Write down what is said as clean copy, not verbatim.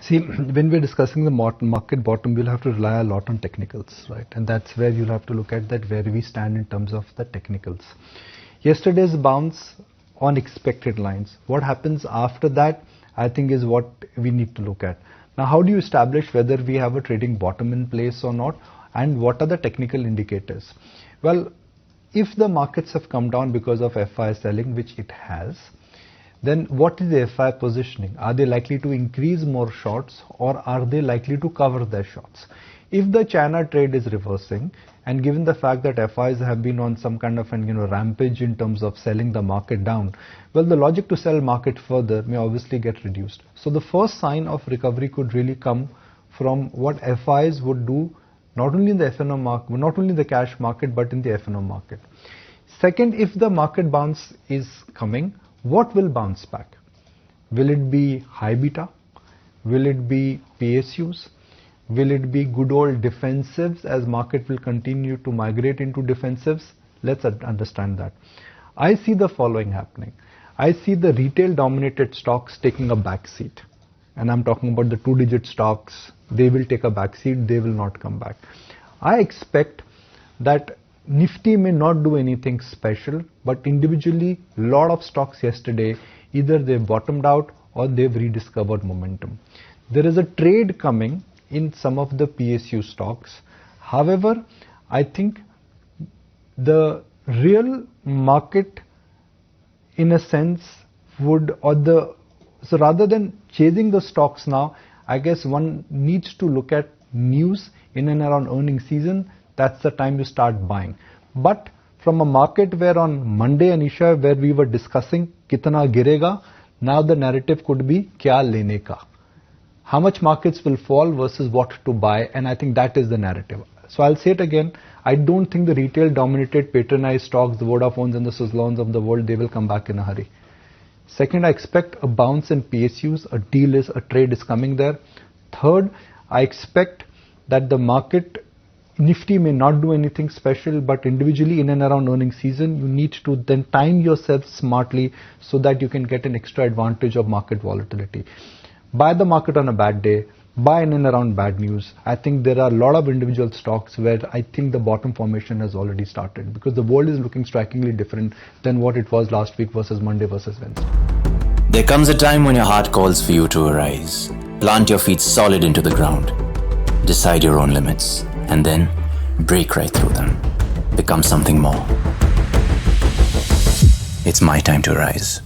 See, when we're discussing the market bottom, we'll have to rely a lot on technicals, right? And that's where you'll have to look at that where we stand in terms of the technicals. Yesterday's bounce on expected lines. What happens after that, I think, is what we need to look at. Now, how do you establish whether we have a trading bottom in place or not? And what are the technical indicators? Well, if the markets have come down because of FI selling, which it has, then what is the FI positioning? Are they likely to increase more shorts, or are they likely to cover their shorts? If the China trade is reversing, and given the fact that FIs have been on some kind of an rampage in terms of selling the market down, well, the logic to sell market further may obviously get reduced. So the first sign of recovery could really come from what FIs would do, not only in the FNO market, not only in the cash market, but in the FNO market. Second, if the market bounce is coming, what will bounce back? Will it be high beta? Will it be PSUs? Will it be good old defensives as market will continue to migrate into defensives? Let's understand that. I see the following happening. I see the retail dominated stocks taking a back seat. And I'm talking about the 2-digit stocks. They will take a back seat. They will not come back. I expect that Nifty may not do anything special, but individually, a lot of stocks yesterday, either they've bottomed out or they've rediscovered momentum. There is a trade coming in some of the PSU stocks. However, I think the real market, in a sense, so rather than chasing the stocks now, I guess one needs to look at news in and around earnings season. That's the time you start buying. But from a market where on Monday, Anisha, where we were discussing Kitna Girega, now the narrative could be Kya Leneka. How much markets will fall versus what to buy, and I think that is the narrative. So I'll say it again, I don't think the retail dominated patronized stocks, the Vodafones and the Suzlons of the world, they will come back in a hurry. Second, I expect a bounce in PSUs, a trade is coming there. Third, I expect that the market, Nifty may not do anything special, but individually in and around earnings season, you need to then time yourself smartly so that you can get an extra advantage of market volatility. Buy the market on a bad day, buy in and around bad news. I think there are a lot of individual stocks where I think the bottom formation has already started, because the world is looking strikingly different than what it was last week versus Monday versus Wednesday. There comes a time when your heart calls for you to arise. Plant your feet solid into the ground. Decide your own limits, and then break right through them. Become something more. It's my time to rise.